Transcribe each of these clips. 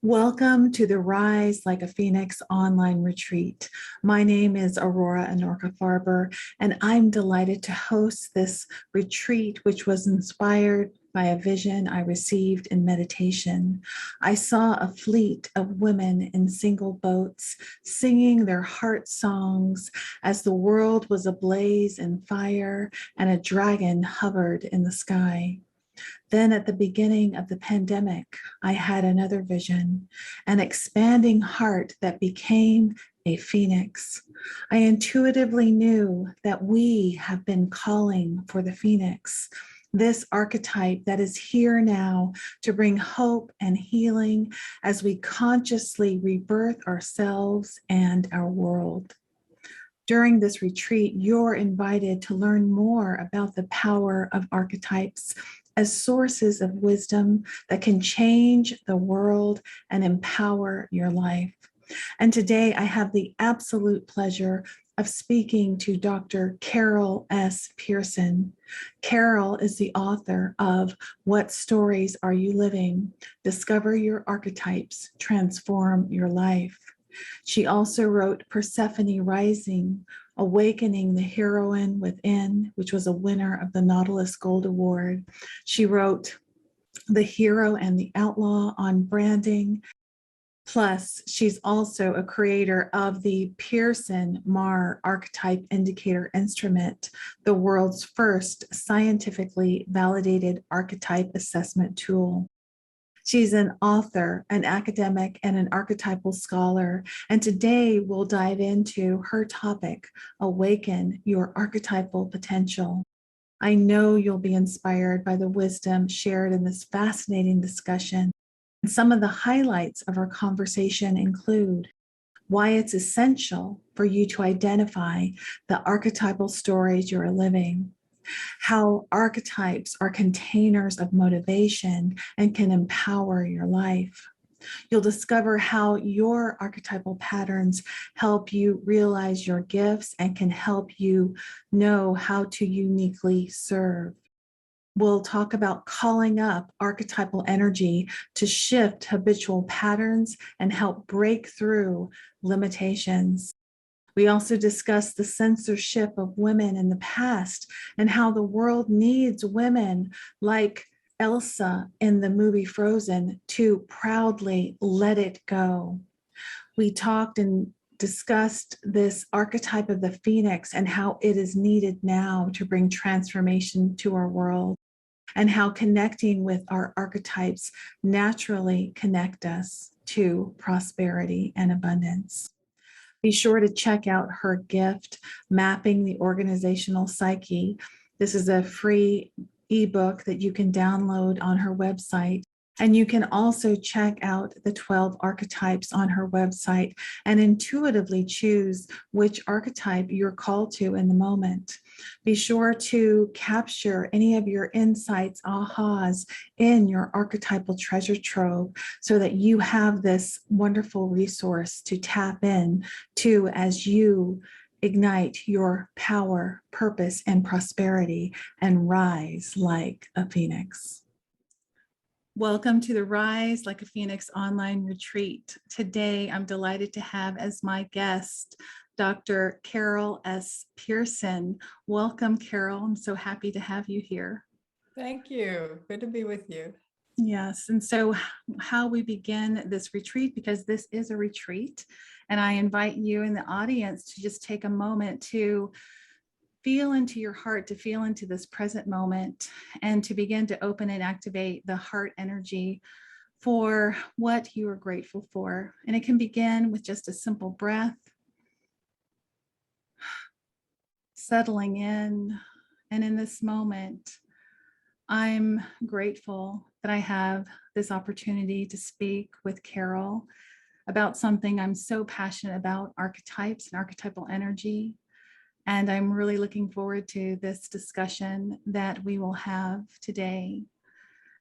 Welcome to the Rise Like a Phoenix online retreat. My name is Aurora Anurca Farber, and I'm delighted to host this retreat, which was inspired by a vision I received in meditation. I saw a fleet of women in single boats singing their heart songs as the world was ablaze in fire and a dragon hovered in the sky. Then at the beginning of the pandemic, I had another vision, an expanding heart that became a phoenix. I intuitively knew that we have been calling for the phoenix, this archetype that is here now to bring hope and healing as we consciously rebirth ourselves and our world. During this retreat, you're invited to learn more about the power of archetypes as sources of wisdom that can change the world and empower your life. And today I have the absolute pleasure of speaking to Dr. Carol S. Pearson. Carol is the author of What Stories Are You Living? Discover Your Archetypes, Transform Your Life. She also wrote Persephone Rising, Awakening the Heroine Within, which was a winner of the Nautilus Gold Award. She wrote The Hero and the Outlaw on branding. Plus, she's also a creator of the Pearson Mar Archetype Indicator Instrument, the world's first scientifically validated archetype assessment tool. She's an author, an academic, and an archetypal scholar. And today we'll dive into her topic, Awaken Your Archetypal Potential. I know you'll be inspired by the wisdom shared in this fascinating discussion. And some of the highlights of our conversation include why it's essential for you to identify the archetypal stories you're living, how archetypes are containers of motivation and can empower your life. You'll discover how your archetypal patterns help you realize your gifts and can help you know how to uniquely serve. We'll talk about calling up archetypal energy to shift habitual patterns and help break through limitations. We also discussed the censorship of women in the past and how the world needs women like Elsa in the movie Frozen to proudly let it go. We talked and discussed this archetype of the phoenix and how it is needed now to bring transformation to our world, and how connecting with our archetypes naturally connect us to prosperity and abundance. Be sure to check out her gift, Mapping the Organizational Psyche. This is a free ebook that you can download on her website. And you can also check out the 12 archetypes on her website and intuitively choose which archetype you're called to in the moment. Be sure to capture any of your insights, ahas, in your archetypal treasure trove so that you have this wonderful resource to tap in to as you ignite your power, purpose, and prosperity and rise like a phoenix. Welcome to the Rise Like a Phoenix online retreat. Today, I'm delighted to have as my guest, Dr. Carol S. Pearson. Welcome, Carol. I'm so happy to have you here. Thank you. Good to be with you. Yes, and so how we begin this retreat, because this is a retreat, and I invite you in the audience to just take a moment to feel into your heart, to feel into this present moment, and to begin to open and activate the heart energy for what you are grateful for. And it can begin with just a simple breath, settling in. And in this moment, I'm grateful that I have this opportunity to speak with Carol about something I'm so passionate about, archetypes and archetypal energy. And I'm really looking forward to this discussion that we will have today.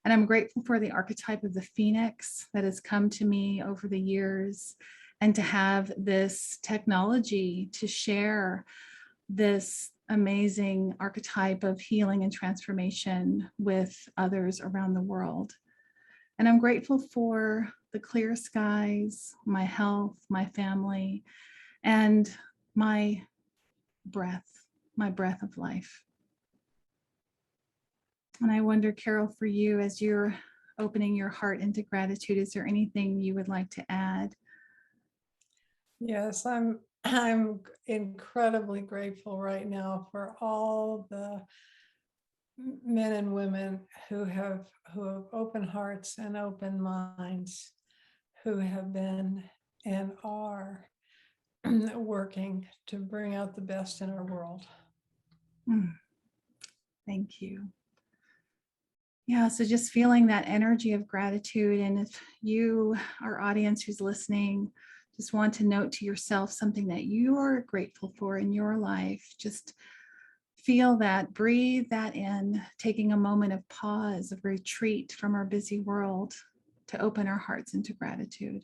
And I'm grateful for the archetype of the phoenix that has come to me over the years, and to have this technology to share this amazing archetype of healing and transformation with others around the world. And I'm grateful for the clear skies, my health, my family, and my breath of life. And I wonder, Carol, for you, as you're opening your heart into gratitude, is there anything you would like to add? Yes, I'm incredibly grateful right now for all the men and women who have open hearts and open minds, who have been and are working to bring out the best in our world. Thank you. Yeah, so just feeling that energy of gratitude. And if you, our audience who's listening, just want to note to yourself something that you are grateful for in your life, just feel that, breathe that in, taking a moment of pause, of retreat from our busy world to open our hearts into gratitude.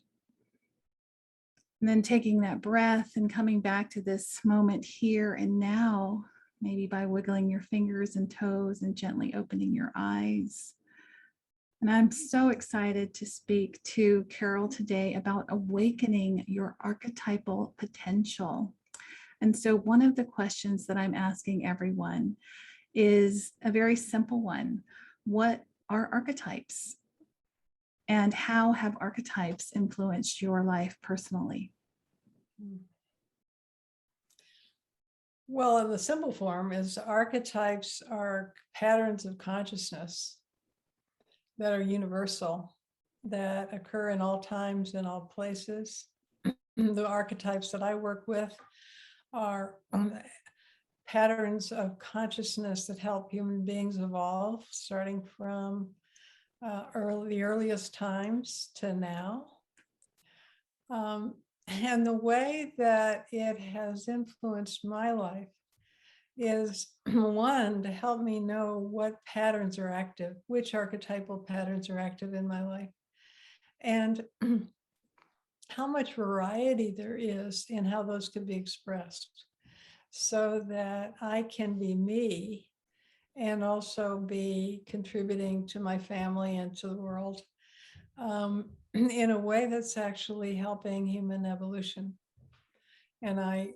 And then taking that breath and coming back to this moment here and now, maybe by wiggling your fingers and toes and gently opening your eyes. And I'm so excited to speak to Carol today about awakening your archetypal potential. And so one of the questions that I'm asking everyone is a very simple one. What are archetypes? And how have archetypes influenced your life personally? Well, in the simple form is archetypes are patterns of consciousness that are universal, that occur in all times and all places. The archetypes that I work with are patterns of consciousness that help human beings evolve, starting from the earliest times to now. And the way that it has influenced my life is one, to help me know what patterns are active, which archetypal patterns are active in my life, and how much variety there is in how those can be expressed, so that I can be me and also be contributing to my family and to the world in a way that's actually helping human evolution. And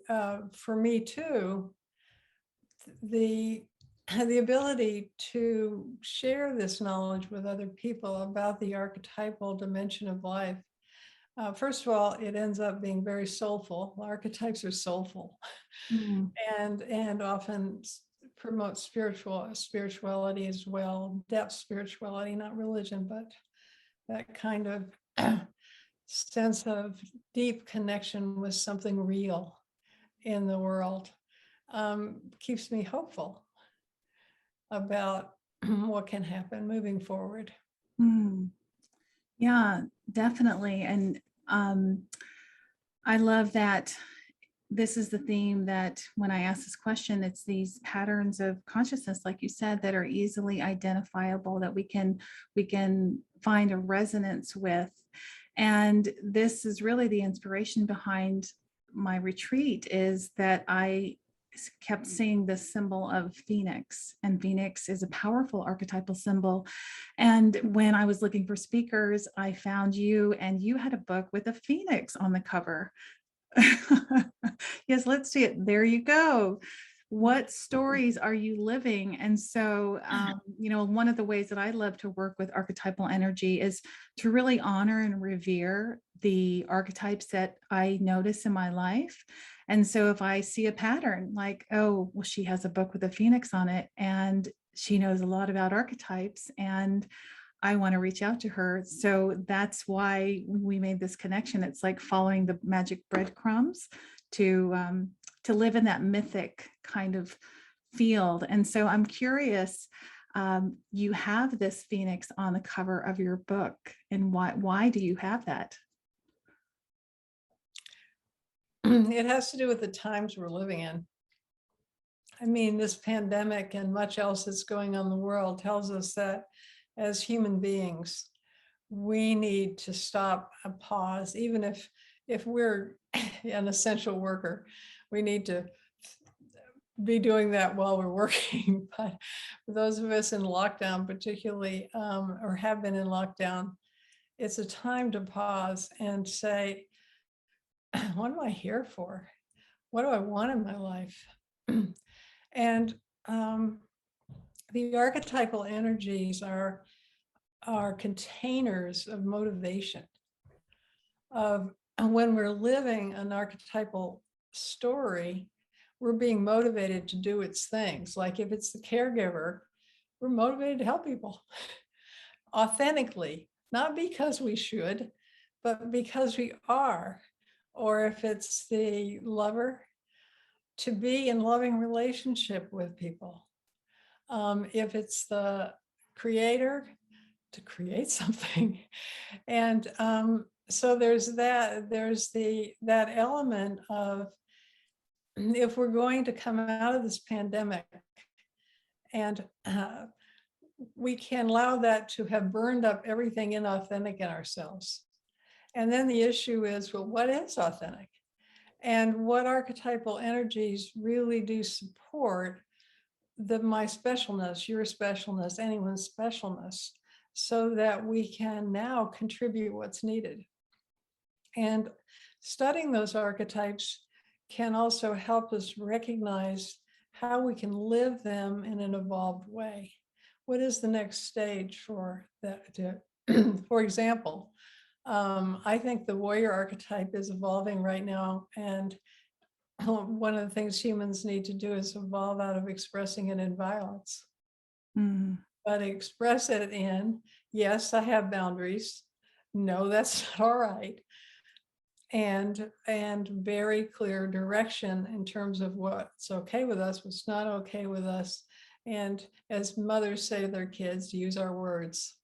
for me too, the ability to share this knowledge with other people about the archetypal dimension of life. First of all, it ends up being very soulful. Archetypes are soulful, and often promote spirituality as well, depth spirituality, not religion, but that kind of sense of deep connection with something real in the world. Keeps me hopeful about what can happen moving forward. Yeah, definitely. And I love that this is the theme that when I ask this question, it's these patterns of consciousness, like you said, that are easily identifiable, that we can find a resonance with. And this is really the inspiration behind my retreat, is that I kept seeing this symbol of Phoenix, and Phoenix is a powerful archetypal symbol. And when I was looking for speakers, I found you, and you had a book with a Phoenix on the cover. Yes, let's see it. There you go. What stories are you living? And so, one of the ways that I love to work with archetypal energy is to really honor and revere the archetypes that I notice in my life. And so if I see a pattern like, oh, well, she has a book with a Phoenix on it, and she knows a lot about archetypes, and I want to reach out to her. So that's why we made this connection. It's like following the magic breadcrumbs to live in that mythic kind of field. And so I'm curious, you have this Phoenix on the cover of your book, and why do you have that? It has to do with the times we're living in. I mean, this pandemic and much else that's going on in the world tells us that as human beings, we need to stop and pause. Even if we're an essential worker, we need to be doing that while we're working. But for those of us in lockdown, particularly, or have been in lockdown, it's a time to pause and say, what am I here for? What do I want in my life? And the archetypal energies are containers of motivation. Of when we're living an archetypal story, we're being motivated to do its things. Like if it's the caregiver, we're motivated to help people authentically, not because we should, but because we are. Or if it's the lover, to be in loving relationship with people. If it's the creator, to create something. And so there's that element of, if we're going to come out of this pandemic, and we can allow that to have burned up everything inauthentic in ourselves. And then the issue is, well, what is authentic? And what archetypal energies really do support my specialness, your specialness, anyone's specialness, so that we can now contribute what's needed. And studying those archetypes can also help us recognize how we can live them in an evolved way. What is the next stage for that? For example, I think the warrior archetype is evolving right now. And one of the things humans need to do is evolve out of expressing it in violence. But express it in, yes, I have boundaries. No, that's not all right. And very clear direction in terms of what's okay with us, what's not okay with us. And as mothers say to their kids, use our words.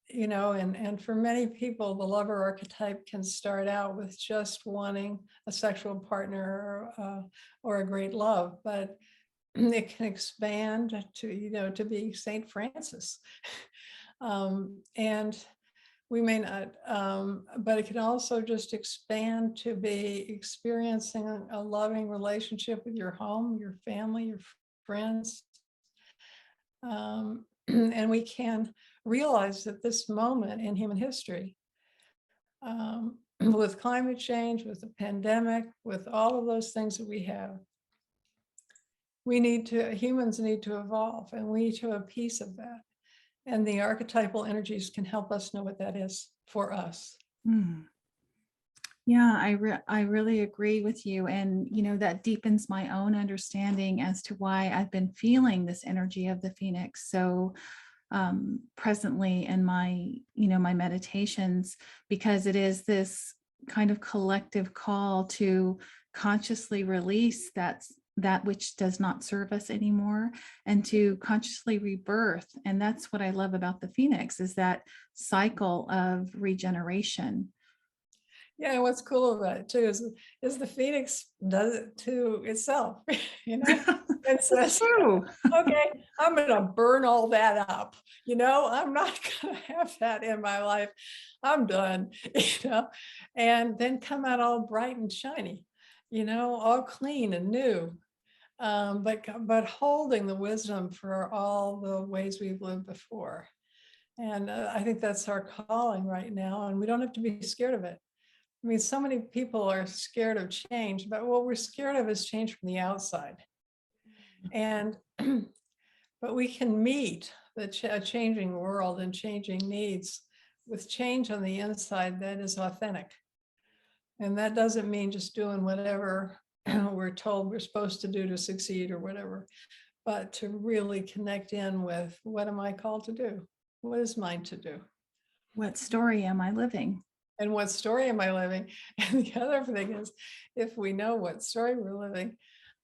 You know, and for many people, the lover archetype can start out with just wanting a sexual partner or a great love, but it can expand to, you know, to be Saint Francis. And we may not, but it can also just expand to be experiencing a loving relationship with your home, your family, your friends. And we can realize that this moment in human history, with climate change, with the pandemic, with all of those things that we have, humans need to evolve, and we need to have a piece of that. And the archetypal energies can help us know what that is for us. Yeah, I really agree with you. And, you know, that deepens my own understanding as to why I've been feeling this energy of the Phoenix so presently in my, you know, my meditations, because it is this kind of collective call to consciously release that which does not serve us anymore, and to consciously rebirth. And that's what I love about the Phoenix, is that cycle of regeneration. Yeah, and what's cool about it too is the Phoenix does it to itself, you know. It says, True. okay, I'm gonna burn all that up, you know, I'm not gonna have that in my life. I'm done, you know, and then come out all bright and shiny, you know, all clean and new. But holding the wisdom for all the ways we've lived before. And I think that's our calling right now, and we don't have to be scared of it. I mean, so many people are scared of change, but what we're scared of is change from the outside. And, but we can meet a changing world and changing needs with change on the inside that is authentic. And that doesn't mean just doing whatever we're told we're supposed to do to succeed or whatever, but to really connect in with, what am I called to do? What is mine to do? What story am I living? And what story am I living? And the other thing is, if we know what story we're living,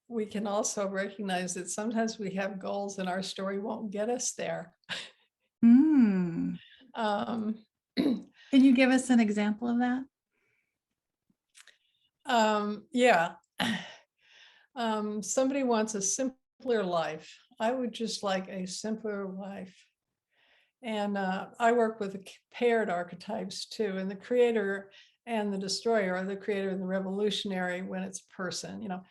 we can also recognize that sometimes we have goals and our story won't get us there. Can you give us an example of that? Yeah. Somebody wants a simpler life. I would just like a simpler life. And I work with paired archetypes too. And the creator and the destroyer, or the creator and the revolutionary, when it's a person, you know,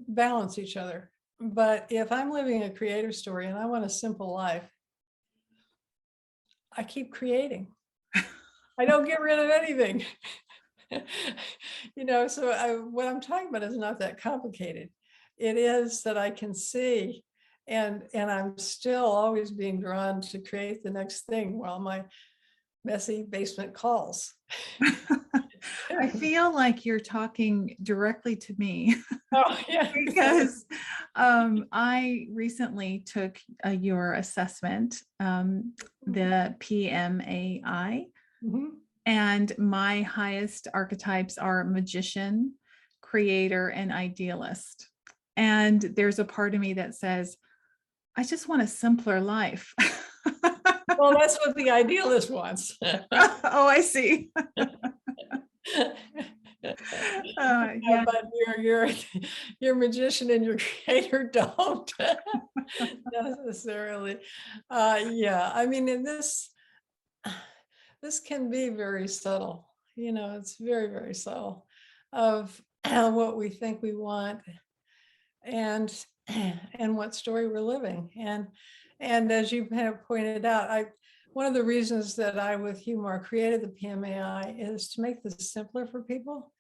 balance each other. But if I'm living a creator story and I want a simple life, I keep creating. I don't get rid of anything. So what I'm talking about is not that complicated. It is that I can see, and I'm still always being drawn to create the next thing while my messy basement calls. I feel like you're talking directly to me. Oh, yeah. Because I recently took your assessment, the PMAI, Mhm. and my highest archetypes are magician, creator, and idealist. And there's a part of me that says, I just want a simpler life. Well, that's what the idealist wants. Oh, I see. Yeah. But your magician and your creator don't necessarily. Yeah, I mean, in this can be very subtle. It's very, very subtle of what we think we want and what story we're living. And as you have pointed out, one of the reasons that I, with humor, created the PMAI is to make this simpler for people.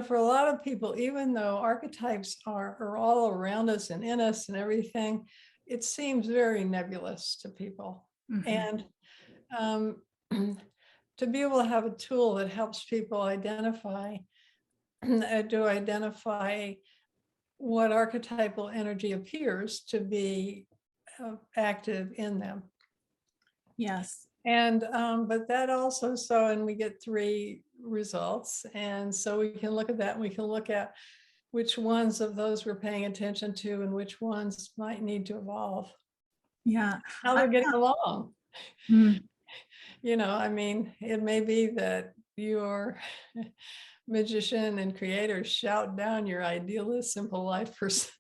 For a lot of people, even though archetypes are all around us and in us and everything, it seems very nebulous to people. Mhm. And to be able to have a tool that helps people identify what archetypal energy appears to be active in them. Yes. And but that also, and we get 3 results, and so we can look at that, and we can look at which ones of those we're paying attention to and which ones might need to evolve, Yeah. how they're getting along. Mm. I mean, it may be that your magician and creator shout down your idealist simple life person.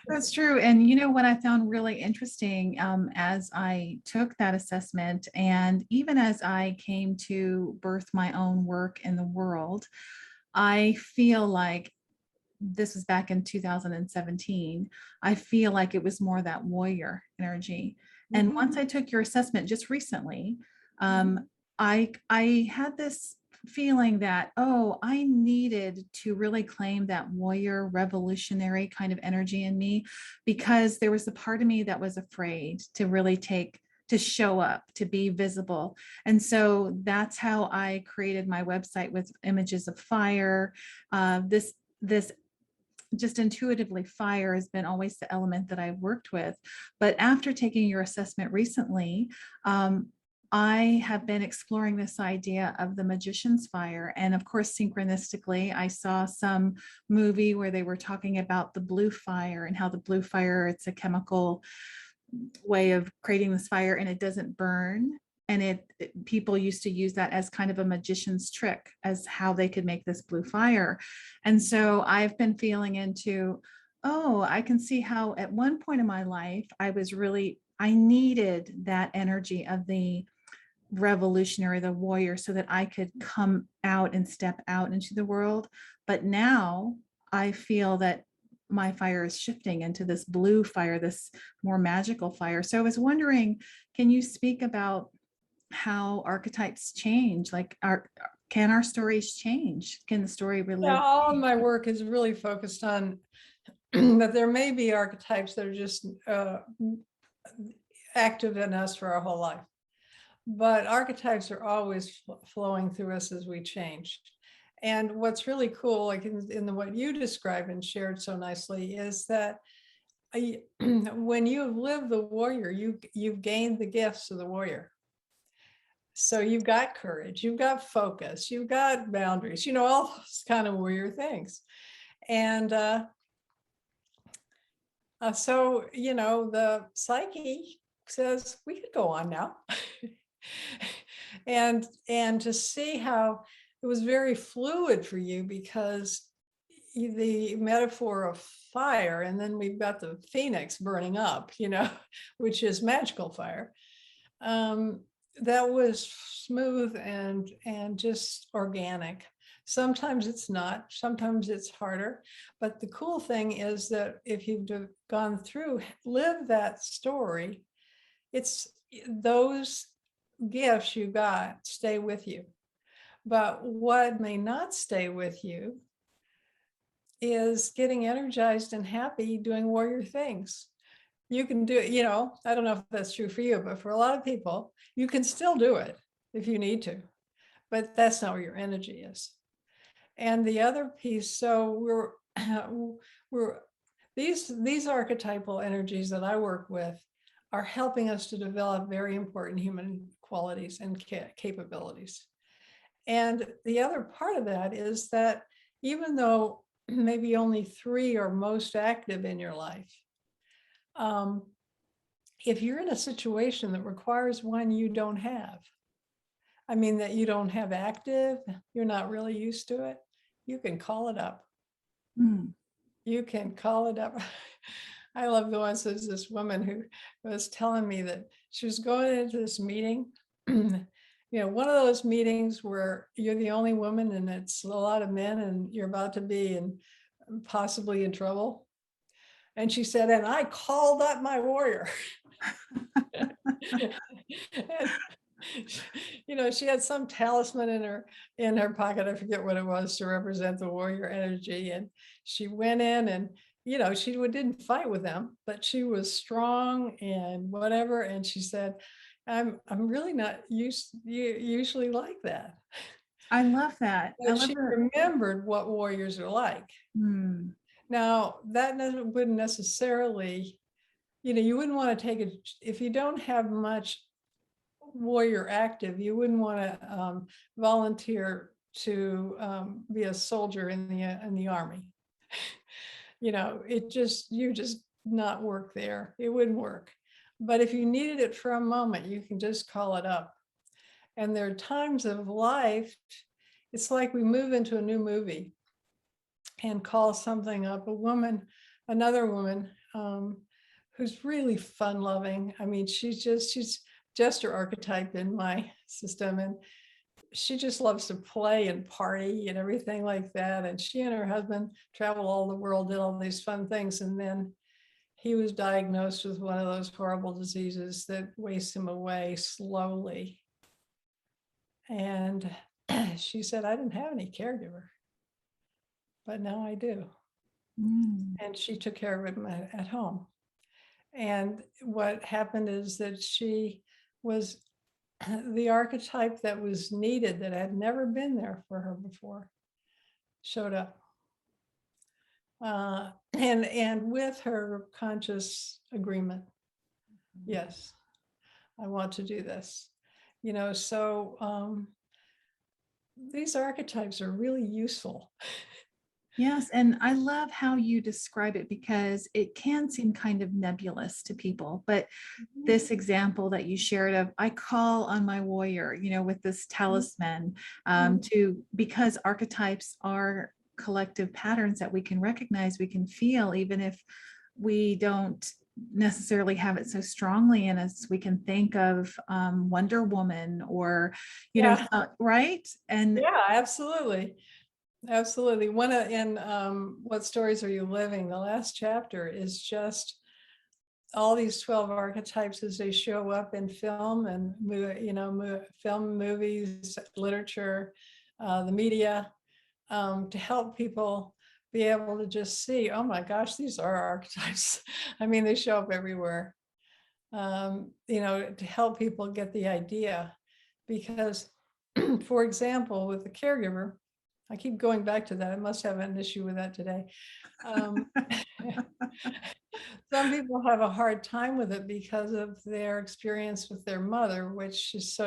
That's true. And what I found really interesting, as I took that assessment, and even as I came to birth my own work in the world, I feel like this was back in 2017. I feel like it was more that warrior energy. And once I took your assessment just recently, I had this feeling that, oh, I needed to really claim that warrior revolutionary kind of energy in me, because there was a part of me that was afraid to really to show up, to be visible. And so that's how I created my website with images of fire. This just intuitively, fire has been always the element that I've worked with. But after taking your assessment recently, I have been exploring this idea of the magician's fire. And of course, synchronistically, I saw some movie where they were talking about the blue fire, and how the blue fire, it's a chemical way of creating this fire, and it doesn't burn. And people used to use that as kind of a magician's trick as how they could make this blue fire. And so I've been feeling into, oh, I can see how at one point in my life, I needed that energy of the revolutionary, the warrior, so that I could come out and step out into the world. But now I feel that my fire is shifting into this blue fire, this more magical fire. So I was wondering, can you speak about how archetypes change? Like, can our stories change? Can the story relive? Yeah, all of my work is really focused on that there may be archetypes that are just active in us for our whole life. But archetypes are always flowing through us as we change. And what's really cool, like in what you described and shared so nicely, is that when you have lived the warrior, you've gained the gifts of the warrior. So you've got courage, you've got focus, you've got boundaries, all those kind of warrior things. And so, the psyche says, we could go on now. and to see how it was very fluid for you, because the metaphor of fire, and then we've got the phoenix burning up, which is magical fire. That was smooth and just organic. Sometimes it's not, sometimes it's harder. But the cool thing is that if you've gone through, lived that story, it's those gifts you got stay with you. But what may not stay with you is getting energized and happy doing warrior things. You can do it, I don't know if that's true for you, but for a lot of people, you can still do it if you need to, but that's not where your energy is. And the other piece, so we're these archetypal energies that I work with are helping us to develop very important human qualities and capabilities. And the other part of that is that even though maybe only 3 are most active in your life, if you're in a situation that requires one you don't have, that you don't have active, you're not really used to it, you can call it up. You can call it up. I love the ones, there's this woman who was telling me that she was going into this meeting, one of those meetings where you're the only woman and it's a lot of men and you're about to be possibly in trouble. And she said, and I called up my warrior. And, she had some talisman in her pocket. I forget what it was, to represent the warrior energy. And she went in and, she didn't fight with them, but she was strong and whatever. And she said, I'm really not usually like that. I love that. But she remembered what warriors are like. Now, that wouldn't necessarily, you wouldn't want to take it if you don't have much warrior active. You wouldn't want to volunteer to be a soldier in the army. You just not work there. It wouldn't work. But if you needed it for a moment, you can just call it up. And there are times of life, it's like we move into a new movie and call something up. Another woman who's really fun loving. She's just her archetype in my system. And she just loves to play and party and everything like that. And she and her husband travel all the world, did all these fun things. And then he was diagnosed with one of those horrible diseases that wastes him away slowly. And she said, I didn't have any caregiver, but now I do. And she took care of him at home. And what happened is that she was the archetype that was needed, that had never been there for her before, showed up. And with her conscious agreement, yes, I want to do this. So these archetypes are really useful. Yes, and I love how you describe it, because it can seem kind of nebulous to people. But this example that you shared of, I call on my warrior, with this talisman, because archetypes are collective patterns that we can recognize, we can feel, even if we don't necessarily have it so strongly in us. We can think of Wonder Woman or, right? And yeah, absolutely. Absolutely. In What Stories Are You Living? The last chapter is just all these 12 archetypes as they show up in film and, film, movies, literature, the media, to help people be able to just see, oh my gosh, these are archetypes. They show up everywhere, to help people get the idea. Because, for example, with the caregiver, I keep going back to that. I must have an issue with that today. Some people have a hard time with it because of their experience with their mother, which is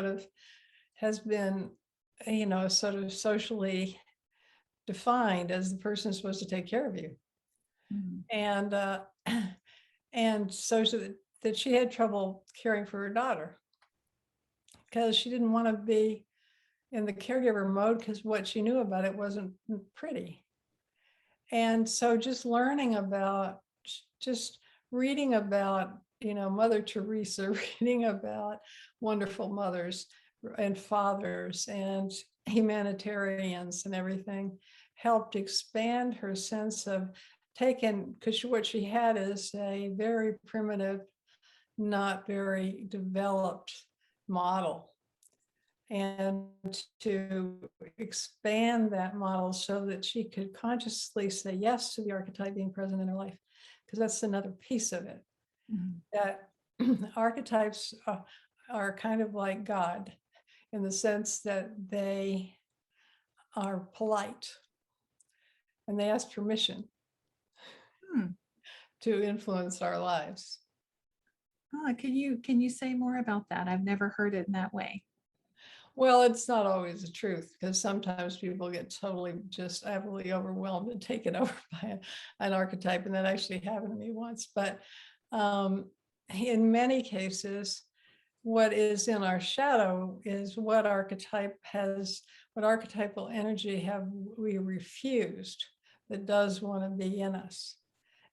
has been, sort of socially defined as the person who's supposed to take care of you. And so that she had trouble caring for her daughter because she didn't want to be in the caregiver mode, because what she knew about it wasn't pretty. And so just reading about, Mother Teresa, reading about wonderful mothers and fathers and humanitarians and everything, helped expand her sense of because what she had is a very primitive not very developed model, and to expand that model so that she could consciously say yes to the archetype being present in her life, because that's another piece of it. That archetypes are kind of like God in the sense that they are polite and they ask permission to influence our lives. Can you say more about that? I've never heard it in that way. Well, it's not always the truth, because sometimes people get totally just absolutely overwhelmed and taken over by an archetype, and that actually happened to me once. But in many cases, what is in our shadow is what archetype has, what archetypal energy have we refused that does want to be in us.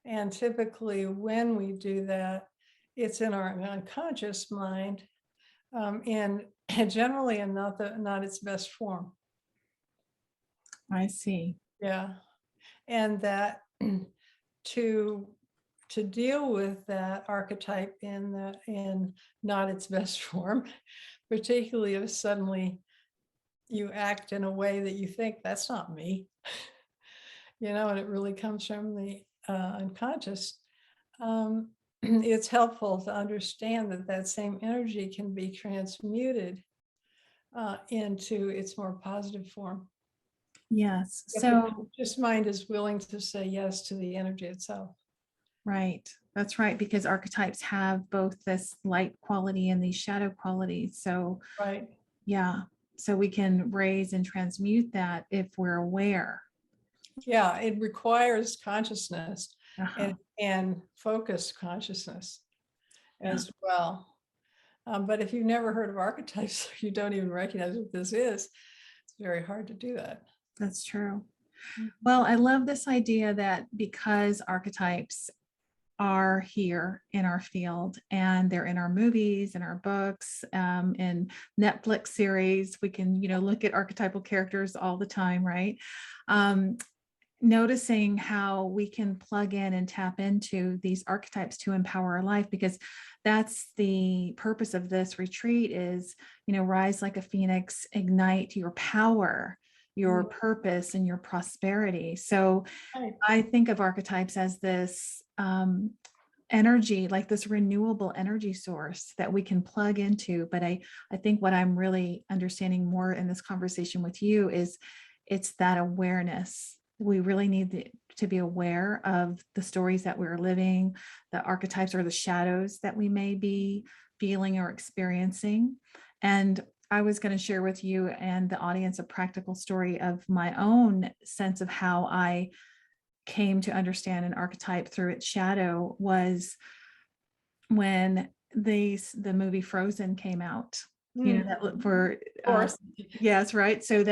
And typically when we do that, it's in our unconscious mind, and generally in not its best form. I see. Yeah. And that to deal with that archetype in not its best form, particularly if suddenly you act in a way that you think that's not me, and it really comes from the unconscious. It's helpful to understand that that same energy can be transmuted into its more positive form. Yes. If So the conscious mind is willing to say yes to the energy itself. right. That's right. Because archetypes have both this light quality and these shadow qualities. So Right. yeah. So we can raise and transmute that if we're aware. Yeah, it requires consciousness Uh-huh. and focused consciousness as well. But if you've never heard of archetypes, you don't even recognize what this is, it's very hard to do that. That's true. Well, I love this idea that because archetypes are here in our field and they're in our movies, in our books, in Netflix series, we can, look at archetypal characters all the time, right? Noticing how we can plug in and tap into these archetypes to empower our life, because that's the purpose of this retreat is, rise like a phoenix, ignite your power, your purpose, and your prosperity. So I think of archetypes as this energy, like this renewable energy source that we can plug into. But I think what I'm really understanding more in this conversation with you is it's that awareness. We really need to be aware of the stories that we're living, the archetypes or the shadows that we may be feeling or experiencing. And I was going to share with you and the audience a practical story of my own sense of how I came to understand an archetype through its shadow was when the movie Frozen came out. That for yes, right. So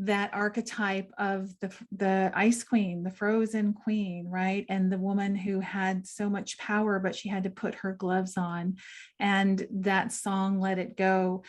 that archetype of the ice queen, the frozen queen, right? And the woman who had so much power, but she had to put her gloves on. And that song, Let It Go,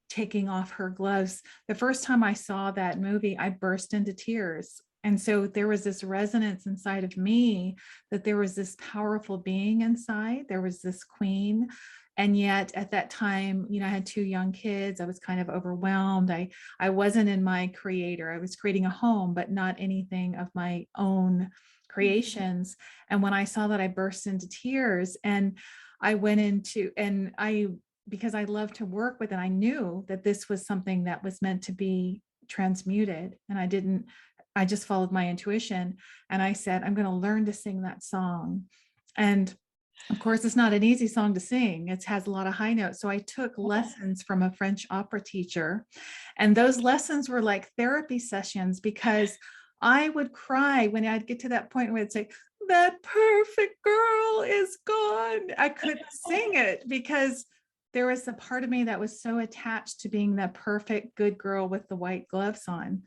taking off her gloves. The first time I saw that movie, I burst into tears. And so there was this resonance inside of me that there was this powerful being inside. There was this queen. And yet at that time, I had 2 young kids. I was kind of overwhelmed. I wasn't in my creator. I was creating a home, but not anything of my own creations. And when I saw that, I burst into tears, and I went into, because I love to work with it, I knew that this was something that was meant to be transmuted. And I just followed my intuition. And I said, I'm going to learn to sing that song. And of course, it's not an easy song to sing. It has a lot of high notes. So I took lessons from a French opera teacher. And those lessons were like therapy sessions, because I would cry when I'd get to that point where I'd say, that perfect girl is gone. I couldn't sing it because there was a part of me that was so attached to being that perfect good girl with the white gloves on.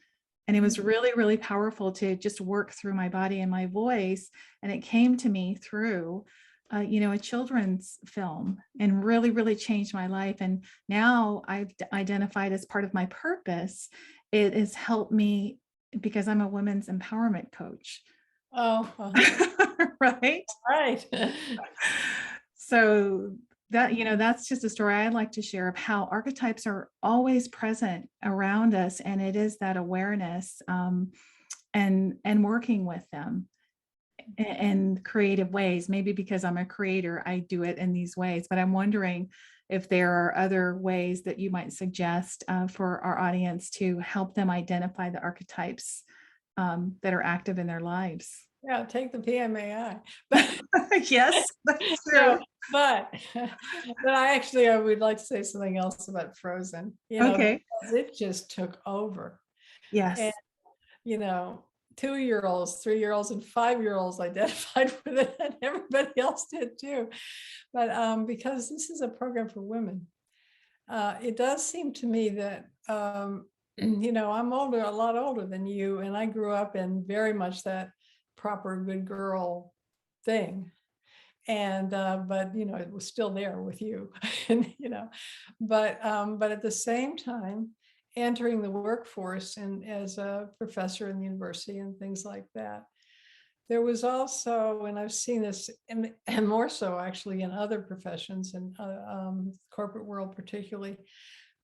And it was really, really powerful to just work through my body and my voice. And it came to me through, a children's film, and really, really changed my life. And now I've identified as part of my purpose. It has helped me because I'm a women's empowerment coach. Oh, Right. right. So that, that's just a story I'd like to share of how archetypes are always present around us. And it is that awareness, and working with them in creative ways. Maybe because I'm a creator, I do it in these ways, but I'm wondering if there are other ways that you might suggest for our audience to help them identify the archetypes that are active in their lives. Yeah, take the PMAI. But Yes, that's true. no, but I would like to say something else about Frozen, Okay. because it just took over. And, Yes. 2-year-olds, 3-year-olds, and 5-year-olds identified with it, and everybody else did too. But because this is a program for women, it does seem to me that, I'm a lot older than you, and I grew up in very much that proper good girl thing. And but it was still there with you. And but at the same time, entering the workforce and as a professor in the university and things like that, there was also, and I've seen this and more so actually in other professions and corporate world particularly,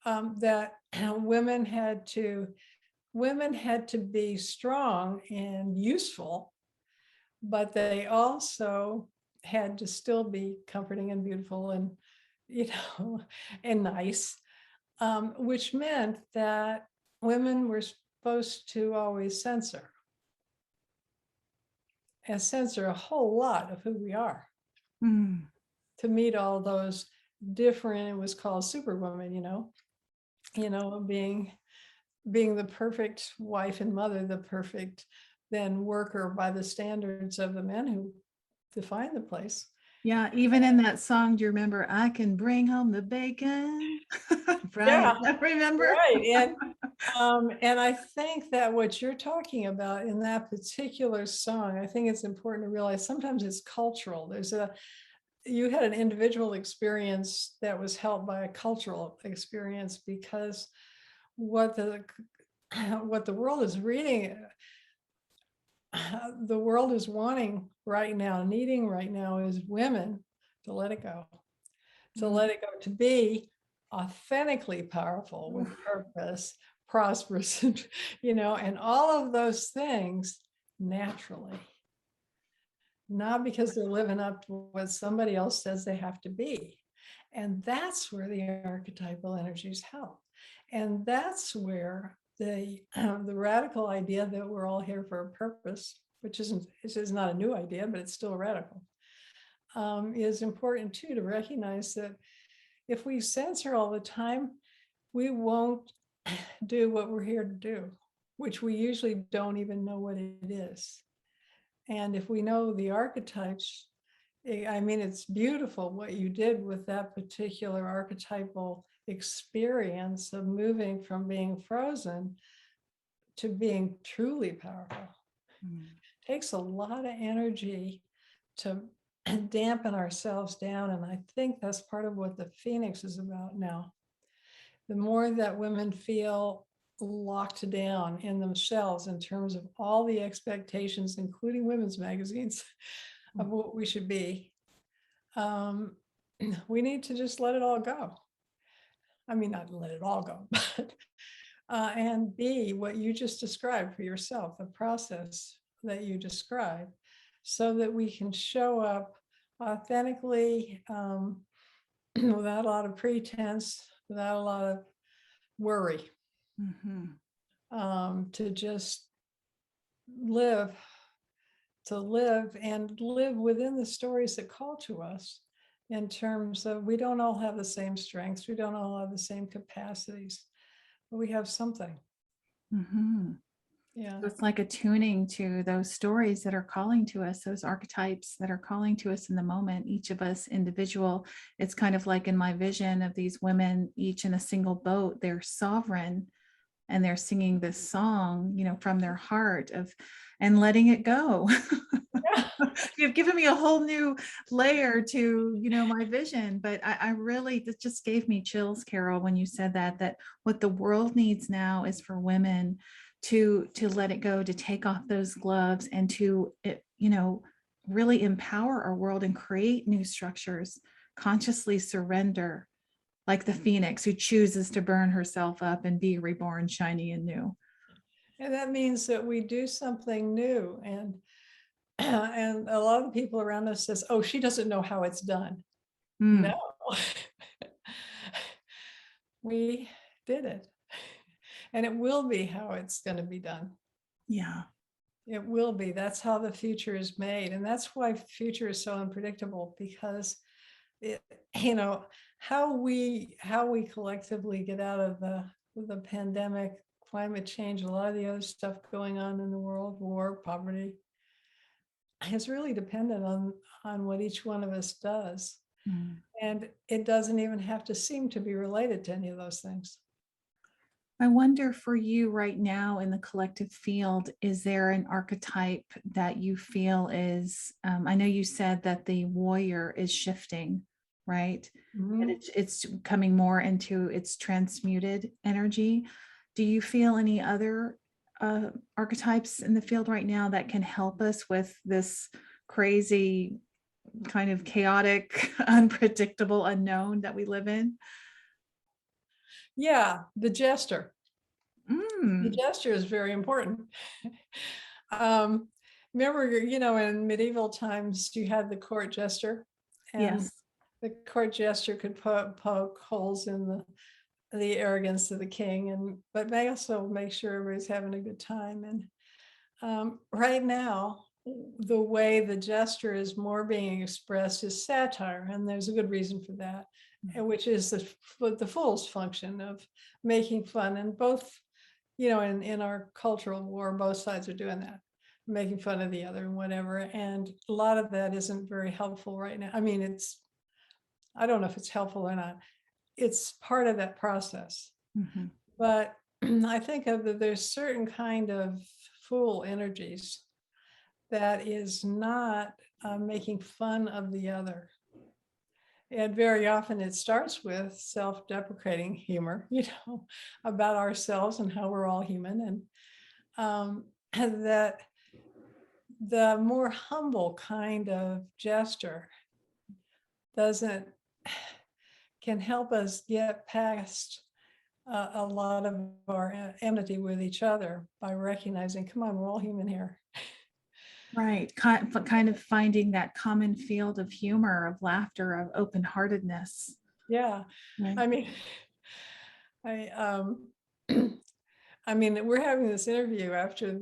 that women had to be strong and useful, but they also had to still be comforting and beautiful and and nice, which meant that women were supposed to always censor a whole lot of who we are Mm. to meet all those different, it was called superwoman, being the perfect wife and mother, the perfect then worker by the standards of the men who define the place. Yeah, even in that song, do you remember, I can bring home the bacon? Right. Yeah, Remember? right. And I think that what you're talking about in that particular song, I think it's important to realize sometimes it's cultural. You had an individual experience that was helped by a cultural experience, because what the world is reading, the world is wanting right now, needing right now, is women to let it go, to be authentically powerful with purpose, prosperous, and all of those things naturally, not because they're living up to what somebody else says they have to be. And that's where the archetypal energies help. And that's where the radical idea that we're all here for a purpose, which is not a new idea, but it's still radical, is important too, to recognize that if we censor all the time, we won't do what we're here to do, which we usually don't even know what it is. And if we know the archetypes, I mean, it's beautiful what you did with that particular archetypal experience of moving from being frozen to being truly powerful. It takes a lot of energy to dampen ourselves down. And I think that's part of what the Phoenix is about now. The more that women feel locked down in themselves in terms of all the expectations, including women's magazines, of what we should be, we need to just let it all go. I mean, not let it all go, but and be what you just described for yourself, the process that you described, so that we can show up authentically, without a lot of pretense, without a lot of worry, to just live and live within the stories that call to us, in terms of we don't all have the same strengths, we don't all have the same capacities, but we have something. Yeah. So it's like attuning to those stories that are calling to us, those archetypes that are calling to us in the moment, each of us individual. It's kind of like in my vision of these women, each in a single boat, they're sovereign, and they're singing this song, from their heart and letting it go. You've given me a whole new layer to, my vision, but I really, this just gave me chills, Carol, when you said that what the world needs now is for women to let it go, to take off those gloves, and to, really empower our world and create new structures consciously surrender, like the phoenix who chooses to burn herself up and be reborn shiny and new. And that means that we do something new. And and a lot of people around us says, oh, she doesn't know how it's done. Mm, No, we did it. And it will be how it's going to be done. yeah. It will be. That's how the future is made. And that's why future is so unpredictable, because it, how we collectively get out of the pandemic, climate change, a lot of the other stuff going on in the world, war, poverty, is really dependent on what each one of us does. Mm. And it doesn't even have to seem to be related to any of those things. I wonder for you right now in the collective field, is there an archetype that you feel is, I know you said that the warrior is shifting, right? And it's coming more into its transmuted energy. Do you feel any other archetypes in the field right now that can help us with this crazy, kind of chaotic, unpredictable unknown that we live in? Yeah, the jester. The Mm, gesture is very important. Remember, in medieval times, you had the court jester, and yes. the court jester could poke holes in the arrogance of the king, but may also make sure everybody's having a good time. And right now, the way the gesture is more being expressed is satire, and there's a good reason for that, which is the fool's function of making fun. And both, in our cultural war, both sides are doing that, making fun of the other and whatever. And a lot of that isn't very helpful right now. I mean, I don't know if it's helpful or not. It's part of that process. Mm-hmm. But I think that there's certain kind of fool energies that is not making fun of the other. And very often it starts with self-deprecating humor, about ourselves and how we're all human. And that the more humble kind of gesture can help us get past a lot of our enmity with each other by recognizing, come on, we're all human here. Right. Kind of finding that common field of humor, of laughter, of open-heartedness. Yeah. Right. I mean, I mean, we're having this interview after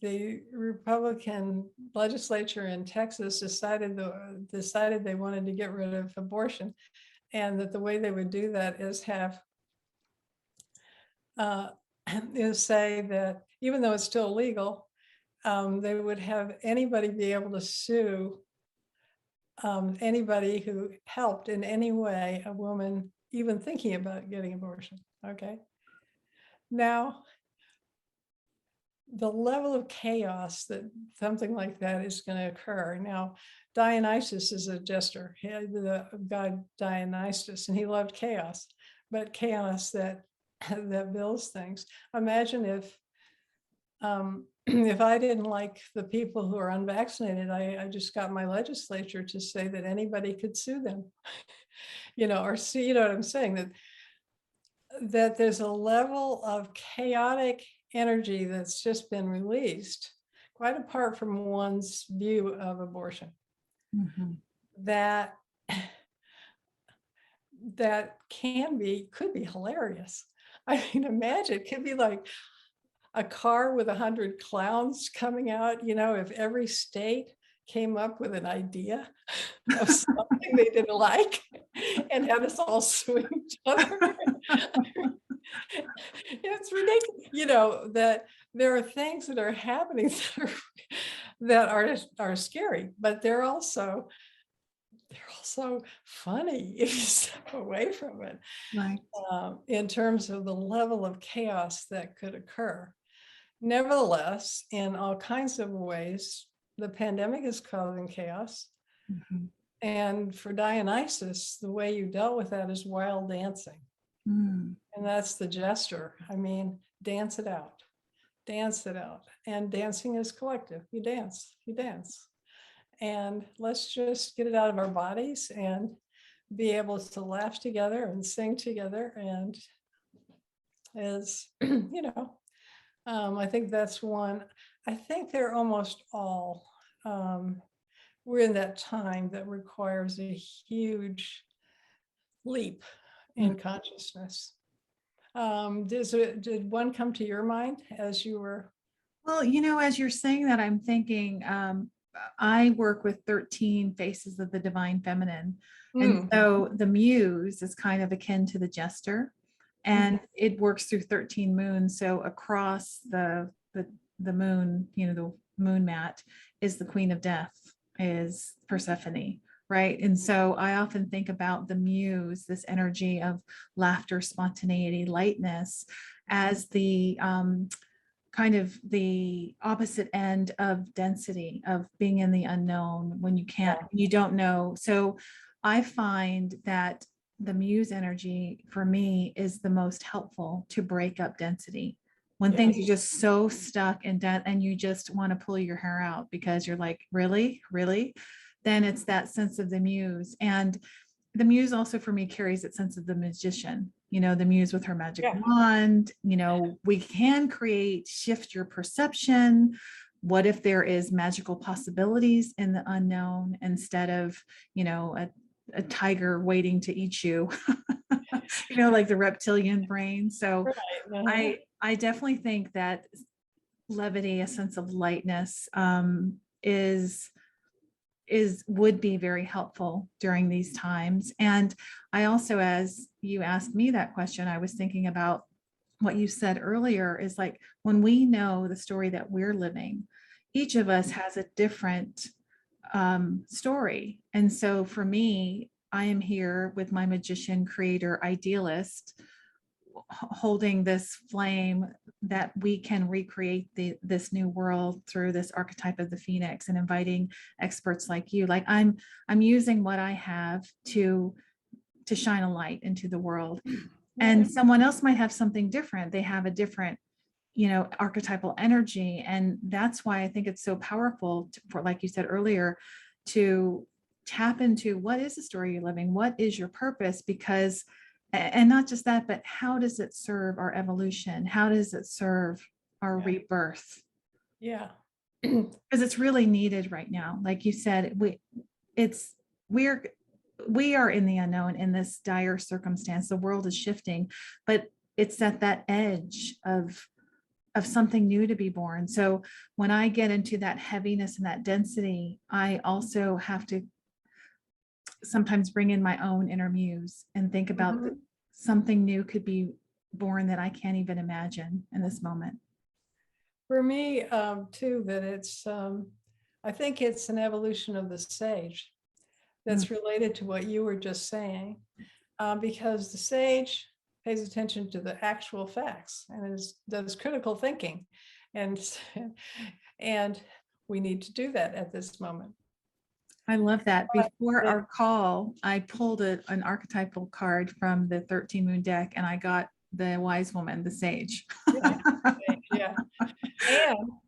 the Republican legislature in Texas decided they wanted to get rid of abortion, and that the way they would do that is say that even though it's still legal, they would have anybody be able to sue anybody who helped in any way a woman even thinking about getting abortion. Okay. Now, the level of chaos that something like that is going to occur. Now, Dionysus is a jester. He had the god Dionysus, and he loved chaos, but chaos that builds things. Imagine if I didn't like the people who are unvaccinated, I just got my legislature to say that anybody could sue them, or see, you know what I'm saying, that there's a level of chaotic energy that's just been released, quite apart from one's view of abortion, Mm-hmm. that could be hilarious. I mean, imagine, it could be like a car with 100 clowns coming out, if every state came up with an idea of something they didn't like and had us all suing each other. It's ridiculous, that there are things that are happening that are scary, but they're also funny if you step away from it. Right. In terms of the level of chaos that could occur. Nevertheless, in all kinds of ways, the pandemic is causing chaos. Mm-hmm. And for Dionysus, the way you dealt with that is wild dancing. Mm. And that's the gesture. I mean, dance it out. Dance it out. And dancing is collective. You dance. and let's just get it out of our bodies and be able to laugh together and sing together. And as I think that's one. I think they're almost all. We're in that time that requires a huge leap in consciousness. Did one come to your mind as you were? Well, as you're saying that, I'm thinking, I work with 13 faces of the divine feminine. And so the muse is kind of akin to the jester, and it works through 13 moons. So across the moon, the moon mat is the queen of death, is Persephone, right? And so I often think about the muse, this energy of laughter, spontaneity, lightness, as the kind of the opposite end of density, of being in the unknown, when you don't know. So I find that the muse energy for me is the most helpful to break up density. When things are just so stuck in death and you just want to pull your hair out because you're like, really, then it's that sense of the muse. And the muse also for me carries that sense of the magician, the muse with her magic wand. We can shift your perception. What if there is magical possibilities in the unknown instead of, a tiger waiting to eat you, like the reptilian brain. So I definitely think that levity, a sense of lightness, would be very helpful during these times. And I also, as you asked me that question, I was thinking about what you said earlier, is like, when we know the story that we're living, each of us has a different story. And so for me, I am here with my magician, creator, idealist, holding this flame that we can recreate this new world through this archetype of the phoenix, and inviting experts like you. Like I'm using what I have to shine a light into the world. And someone else might have something different. They have a different, archetypal energy. And that's why I think it's so powerful for, like you said earlier, to tap into what is the story you're living? What is your purpose? Because, and not just that, but how does it serve our evolution? How does it serve our rebirth? Yeah. Because it's really needed right now. Like you said, we are in the unknown in this dire circumstance. The world is shifting, but it's at that edge of something new to be born. So when I get into that heaviness and that density, I also have to sometimes bring in my own inner muse and think about something new could be born that I can't even imagine in this moment. For me, too, that it's, I think it's an evolution of the sage that's related to what you were just saying, because the sage pays attention to the actual facts and does critical thinking, and we need to do that at this moment. I love that. Before our call, I pulled an archetypal card from the 13 moon deck, and I got the wise woman, the sage.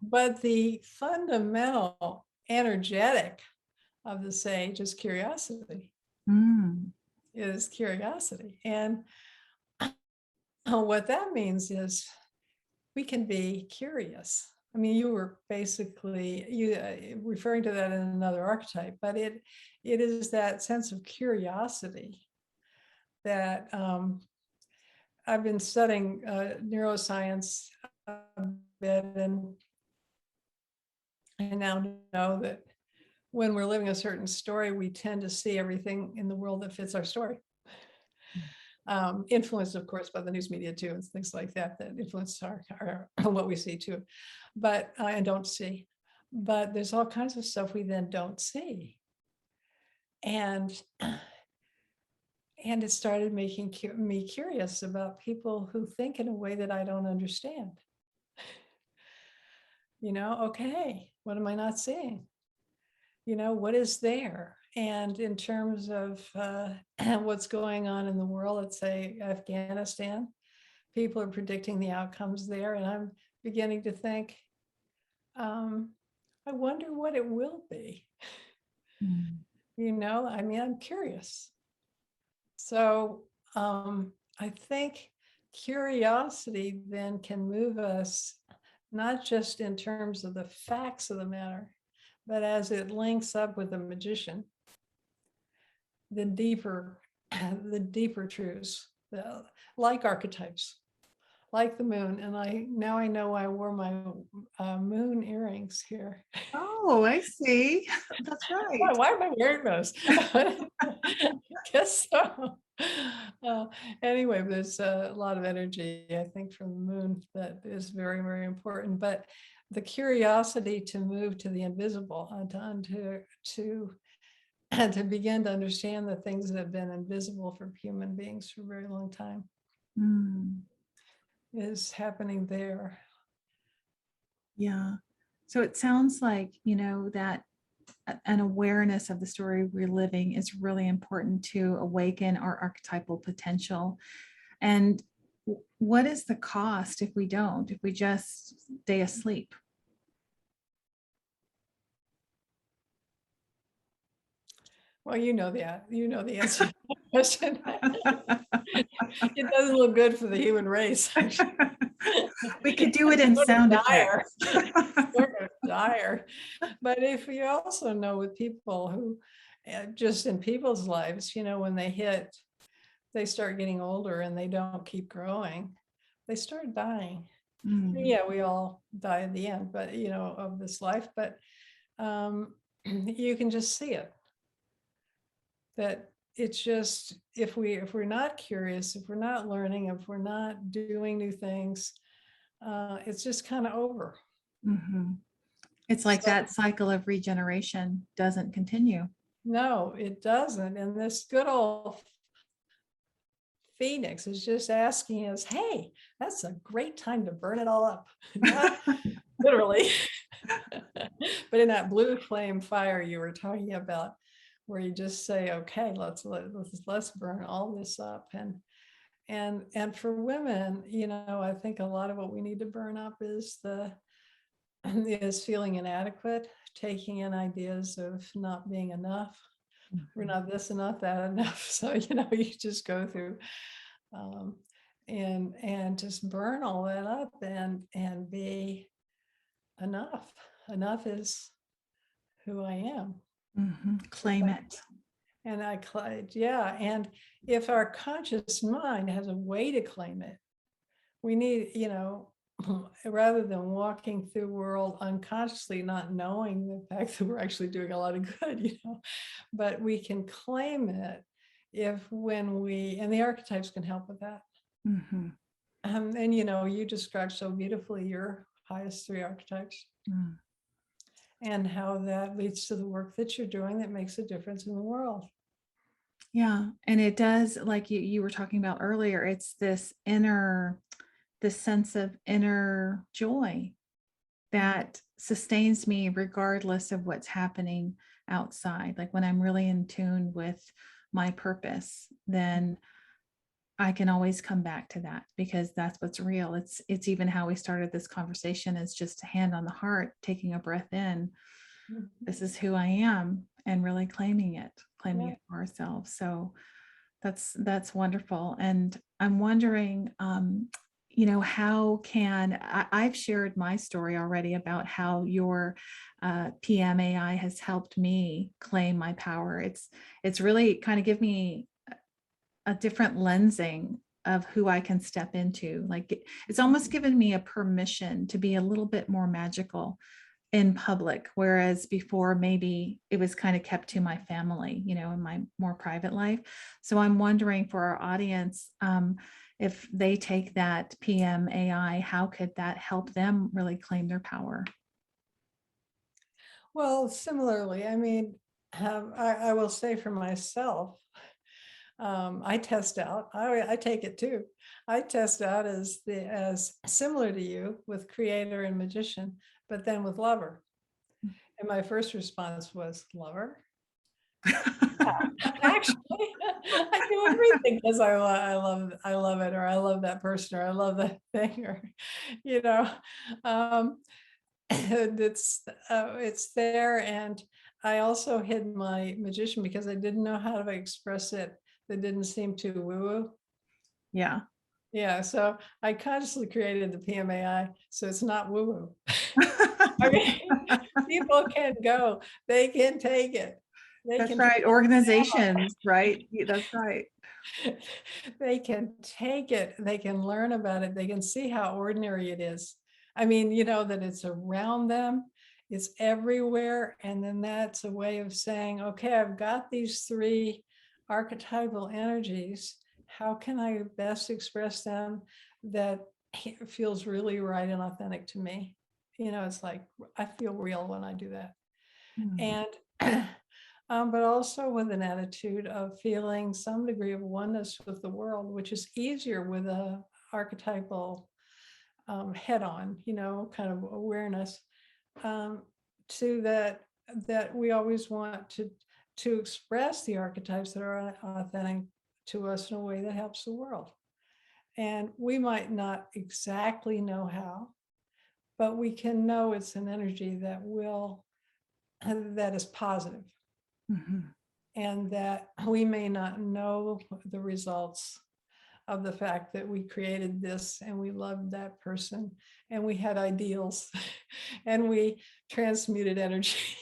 But the fundamental energetic of the sage is curiosity. Is curiosity. And what that means is we can be curious. I mean, you were basically referring to that in another archetype, but it is that sense of curiosity that I've been studying neuroscience a bit, and I now know that when we're living a certain story, we tend to see everything in the world that fits our story. Influenced, of course, by the news media too, and things like that influence our what we see too, but and don't see. But there's all kinds of stuff we then don't see, and it started making me curious about people who think in a way that I don't understand. Okay, what am I not seeing? What is there? And in terms of what's going on in the world, let's say Afghanistan, people are predicting the outcomes there. And I'm beginning to think, I wonder what it will be. You know, I mean, I'm curious. So I think curiosity then can move us, not just in terms of the facts of the matter, but as it links up with the magician, the deeper, the deeper truths, like archetypes, like the moon. And now I know I wore my moon earrings here. Oh, I see. That's right. Why am I wearing those? Guess so. Anyway, there's a lot of energy, I think, from the moon that is very, very important. But the curiosity to move to the invisible, to begin to understand the things that have been invisible for human beings for a very long time, is happening there. Yeah. So it sounds like, that an awareness of the story we're living is really important to awaken our archetypal potential. And what is the cost if we don't, if we just stay asleep? Well, you know the answer to that question. It doesn't look good for the human race. We could do it in sound effects. Sort of dire. But if you also know with people who, just in people's lives, when they start getting older and they don't keep growing, they start dying. Yeah, we all die at the end, but of this life, but you can just see it. That it's just, if we're not curious, if we're not learning, if we're not doing new things, it's just kind of over. It's like that cycle of regeneration doesn't continue. No, it doesn't. And this good old Phoenix is just asking us, hey, that's a great time to burn it all up. Not literally, but in that blue flame fire you were talking about, where you just say, okay, let's burn all this up. And for women, I think a lot of what we need to burn up is feeling inadequate, taking in ideas of not being enough. We're not this enough, that enough. So, you just go through and just burn all that up and be enough. Enough is who I am. Claim it. And yeah. And if our conscious mind has a way to claim it, we need, rather than walking through the world unconsciously, not knowing the fact that we're actually doing a lot of good, but we can claim it and the archetypes can help with that. And you described so beautifully your highest three archetypes. And how that leads to the work that you're doing that makes a difference in the world. Yeah. And it does, like you were talking about earlier, it's this sense of inner joy that sustains me regardless of what's happening outside. Like when I'm really in tune with my purpose, then I can always come back to that, because that's what's real. It's even how we started this conversation, is just a hand on the heart, taking a breath in. This is who I am, and really claiming it for ourselves. So that's wonderful. And I'm wondering, how I've shared my story already about how your PMAI has helped me claim my power. It's really kind of give me a different lensing of who I can step into. Like it's almost given me a permission to be a little bit more magical in public, whereas before maybe it was kind of kept to my family, in my more private life. So I'm wondering for our audience, if they take that PMAI, how could that help them really claim their power? Well, similarly, I mean, I will say for myself, I test out. I take it too. I test out as similar to you with creator and magician, but then with lover. And my first response was lover. Actually, I do everything because I love it, or I love that person, or I love that thing, or and it's there. And I also hid my magician because I didn't know how to express it. That didn't seem too woo-woo. Yeah. Yeah, so I consciously created the PMAI, so it's not woo-woo. I mean, people can go, they can take it. They That's can right. take Organizations, right? That's right. it. They can take it, they can learn about it, they can see how ordinary it is. I mean, you know, that it's around them, it's everywhere, and then that's a way of saying, okay, I've got these 3 archetypal energies. How can I best express them that feels really right and authentic to me? You know, it's like I feel real when I do that. Mm. And but also with an attitude of feeling some degree of oneness with the world, which is easier with a archetypal head on, you know, kind of awareness, to that we always want to express the archetypes that are authentic to us in a way that helps the world. And we might not exactly know how, but we can know it's an energy that is positive, Mhm. and that we may not know the results of the fact that we created this and we loved that person and we had ideals and we transmuted energy.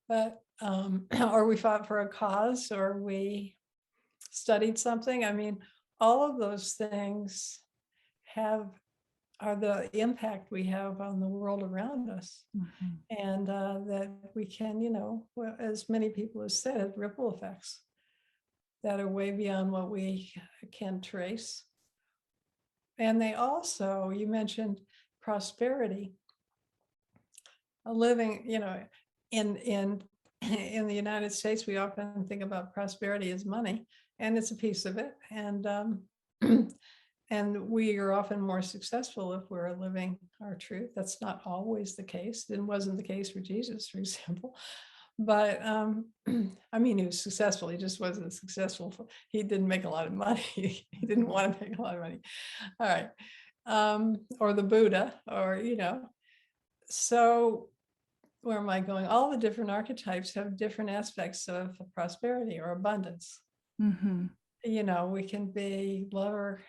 But or we fought for a cause, or we studied something. I mean, all of those things have are the impact we have on the world around us. Mhm. And that we can, you know, as many people have said, ripple effects that are way beyond what we can trace. And they also, you mentioned prosperity, a living, you know, in in the United States, we often think about prosperity as money, and it's a piece of it. And and we are often more successful if we're living our truth. That's not always the case. It wasn't the case for Jesus, for example. But I mean, he was successful. He just wasn't successful. He didn't make a lot of money. He didn't want to make a lot of money. All right. Or the Buddha, or, you know. So where am I going? All the different archetypes have different aspects of prosperity or abundance. Mhm. You know, we can be lover.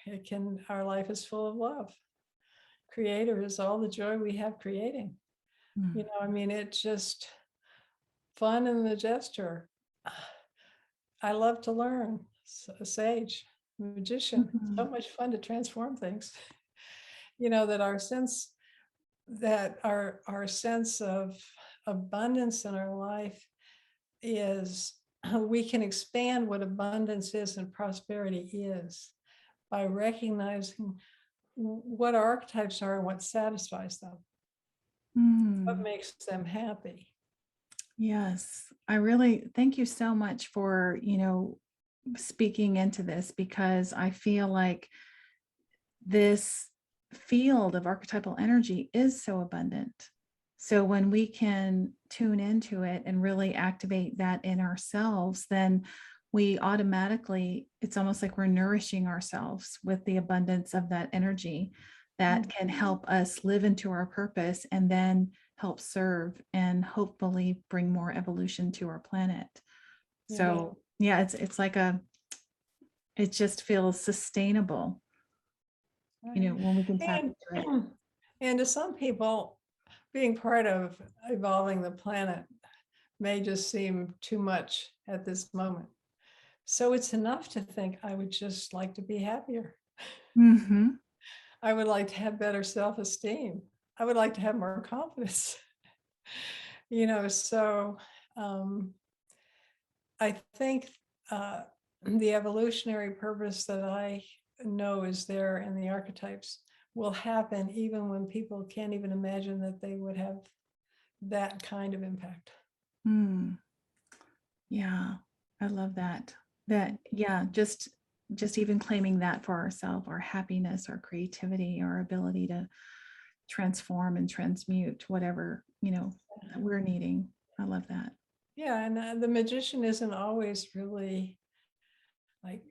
Our life is full of love. Creator is all the joy we have creating. You Mm. know, I mean, it's just fun in the gesture. I love to learn. A sage, magician. So Mhm. much fun to transform things. You know, that our sense of abundance in our life is, we can expand what abundance is and prosperity is by recognizing what our archetypes are and what satisfies them, what Mm. makes them happy. Yes, I really thank you so much for, speaking into this, because I feel like this field of archetypal energy is so abundant. So when we can tune into it and really activate that in ourselves, then we automatically, it's almost like we're nourishing ourselves with the abundance of that energy that can help us live into our purpose and then help serve and hopefully bring more evolution to our planet. Yeah. So yeah, it's like it just feels sustainable, Right. when we can tap And into it. and to some people, being part of evolving the planet may just seem too much at this moment. So it's enough to think, I would just like to be happier. Mhm. I would like to have better self-esteem. I would like to have more confidence. You know, so um, I think the evolutionary purpose that I know is there in the archetypes will happen even when people can't even imagine that they would have that kind of impact. Mm. Yeah, I love that. Yeah, just even claiming that for ourselves, our happiness, our creativity, our ability to transform and transmute whatever, that we're needing. I love that. Yeah, and the magician isn't always really like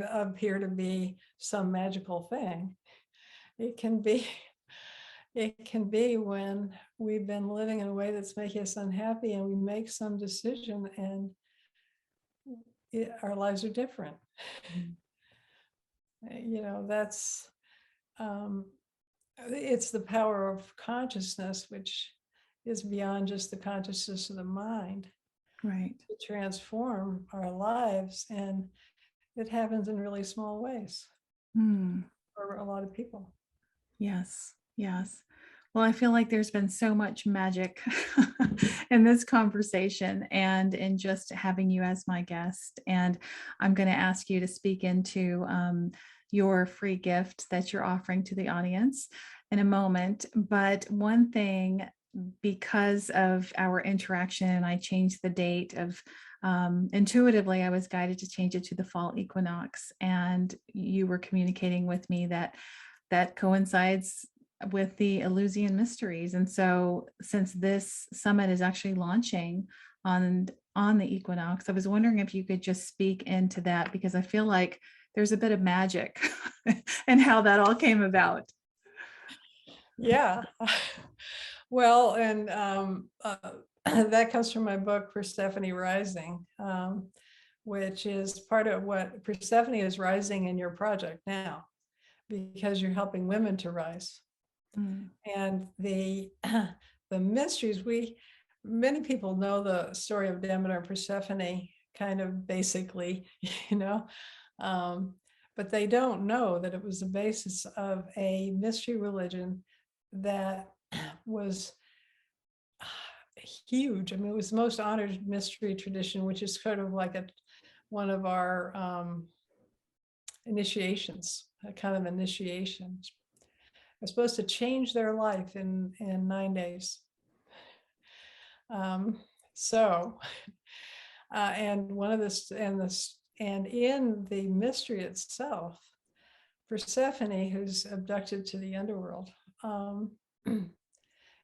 appear to be some magical thing. It can be it can be when we've been living in a way that's making us unhappy and we make some decision and our lives are different. You know, that's, it's the power of consciousness, which is beyond just the consciousness of the mind, Right. to transform our lives. And it happens in really small ways Hmm. for a lot of people. Yes. Yes. Well, I feel like there's been so much magic in this conversation and in just having you as my guest. And I'm going to ask you to speak into your free gift that you're offering to the audience in a moment. But one thing, because of our interaction, I changed the date of intuitively, I was guided to change it to the fall equinox. And you were communicating with me that that coincides with the Eleusinian mysteries. And so since this summit is actually launching on the equinox, I was wondering if you could just speak into that, because I feel like there's a bit of magic and how that all came about. Yeah. Well, and that comes from my book, Persephone Rising, which is part of what Persephone is rising in your project now, because you're helping women to rise. Mm. And the the mysteries, many people know the story of Demeter and Persephone, kind of basically, you know, but they don't know that it was the basis of a mystery religion that was huge. I mean, it was the most honored mystery tradition, which is sort of like one of our initiations, a kind of initiation. It's supposed to change their life in 9 days. So, and one of this, and in the mystery itself, Persephone, who's abducted to the underworld,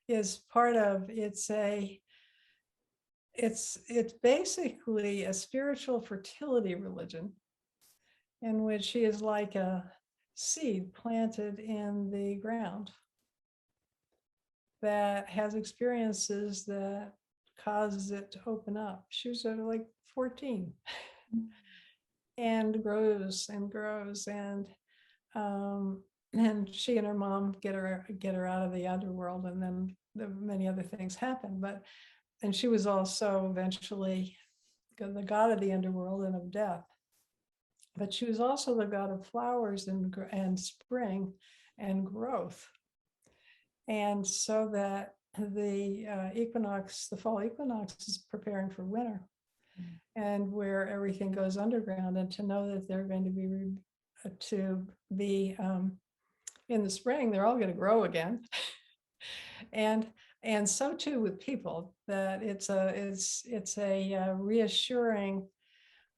is part of, it's basically a spiritual fertility religion in which she is like a seed planted in the ground that has experiences that causes it to open up. She was like 14 and grows and grows, and she and her mom get her out of the underworld, and then many other things happen. And she was also eventually the god of the underworld and of death. But she was also the god of flowers and spring and growth. And so that the equinox, the fall equinox, is preparing for winter, and where everything goes underground. And to know that they're going to be in the spring, they're all going to grow again. And so too with people, that it's a reassuring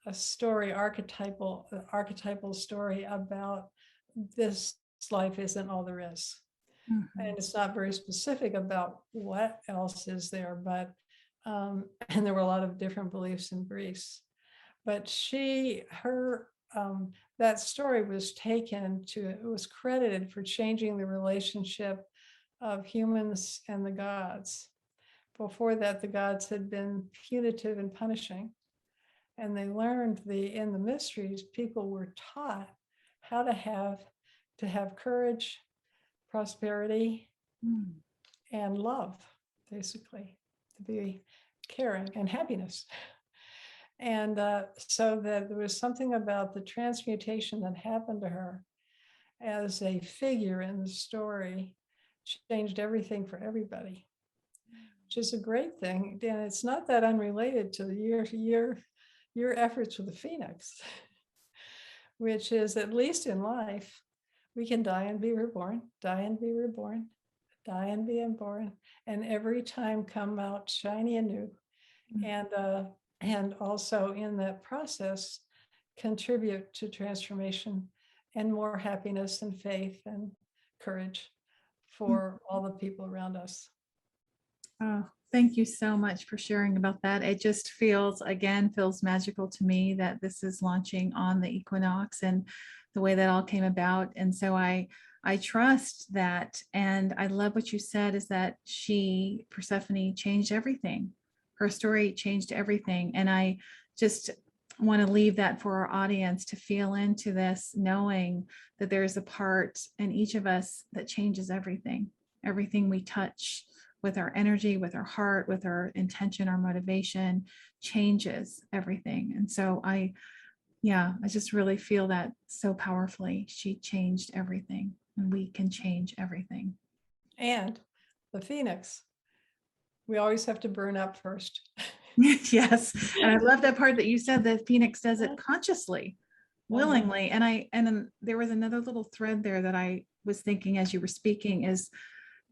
a story, archetypal story about this life isn't all there is. Mm-hmm. And it's not very specific about what else is there, but and there were a lot of different beliefs in Greece. But that story was it was credited for changing the relationship of humans and the gods. Before that, the gods had been punitive and punishing. And they learned in the mysteries, people were taught how to have courage, prosperity, and love, basically, to be caring and happiness. And so that there was something about the transmutation that happened to her as a figure in the story, changed everything for everybody, which is a great thing. And it's not that unrelated to your efforts with the Phoenix, which is, at least in life, we can die and be reborn, die and be reborn, die and be unborn, and every time come out shiny and new. And also in that process, contribute to transformation and more happiness and faith and courage for all the people around us. Oh, thank you so much for sharing about that. It just feels magical to me that this is launching on the equinox and the way that all came about. And so I I trust that. And I love what you said is that Persephone changed everything. Her story changed everything. And I just want to leave that for our audience to feel into this, knowing that there's a part in each of us that changes everything. Everything we touch with our energy, with our heart, with our intention, our motivation changes everything. And so I just really feel that so powerfully. She changed everything, and we can change everything. And the phoenix, we always have to burn up first. Yes. And I love that part that you said that Phoenix does it consciously, willingly. And then there was another little thread there that I was thinking as you were speaking is,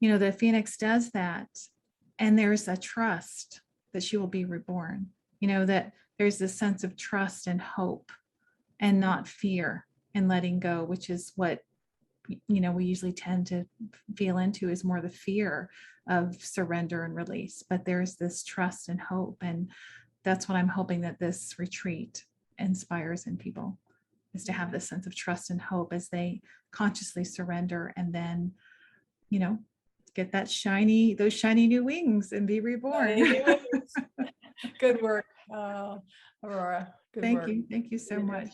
the Phoenix does that. And there's a trust that she will be reborn, that there's this sense of trust and hope and not fear and letting go, which is what we usually tend to feel into, is more the fear of surrender and release. But there's this trust and hope. And that's what I'm hoping that this retreat inspires in people, is to have this sense of trust and hope as they consciously surrender and then, get those shiny new wings and be reborn. Good work, Aurora. Good work. Thank you so much.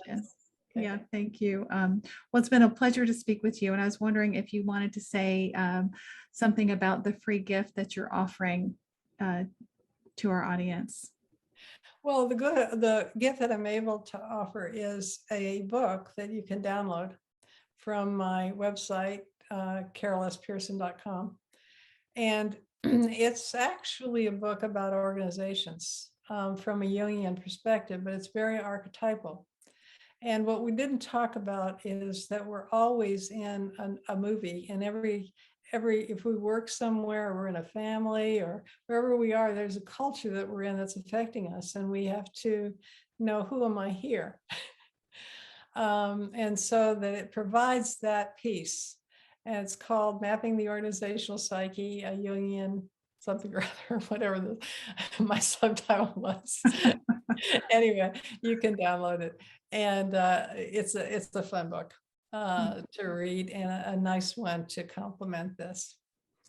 Yeah, thank you. Well, it's been a pleasure to speak with you. And I was wondering if you wanted to say something about the free gift that you're offering to our audience. Well, the gift that I'm able to offer is a book that you can download from my website, carolspearson.com. And it's actually a book about organizations from a Jungian perspective, but it's very archetypal. And what we didn't talk about is that we're always in a movie, and if we work somewhere, or we're in a family, or wherever we are, there's a culture that we're in that's affecting us, and we have to know, who am I here? And so that it provides that piece. And it's called Mapping the Organizational Psyche, a Jungian something or other, whatever my subtitle was. Anyway, you can download it. And it's a fun book to read, and a nice one to complement this.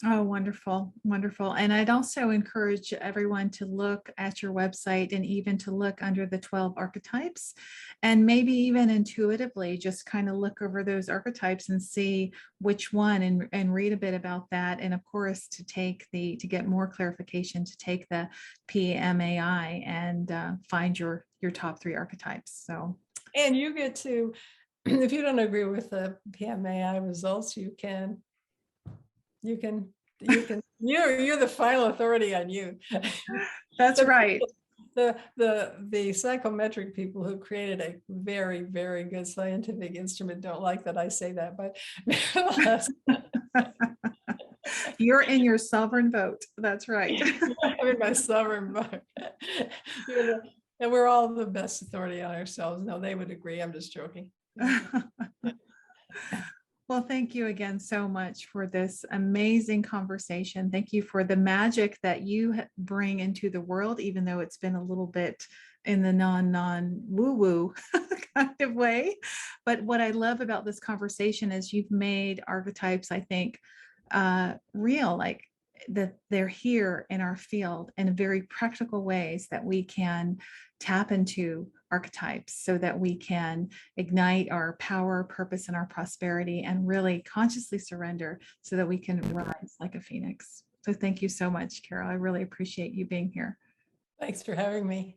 Oh, wonderful. Wonderful. And I'd also encourage everyone to look at your website and even to look under the 12 archetypes, and maybe even intuitively just kind of look over those archetypes and see which one, and read a bit about that. And of course, to get more clarification, to take the PMAI and find your top 3 archetypes. So, and you get to, if you don't agree with the PMAI results, you're the final authority on you. That's right. The psychometric people who created a very, very good scientific instrument don't like that I say that, but you're in your sovereign vote. That's right. I'm in my sovereign vote. And we're all the best authority on ourselves. No, they would agree. I'm just joking. Well, thank you again so much for this amazing conversation. Thank you for the magic that you bring into the world, even though it's been a little bit in the non woo-woo kind of way. But what I love about this conversation is you've made archetypes, I think, real, like that they're here in our field in very practical ways, that we can tap into archetypes so that we can ignite our power, purpose, and our prosperity, and really consciously surrender so that we can rise like a phoenix. So thank you so much, Carol. I really appreciate you being here. Thanks for having me.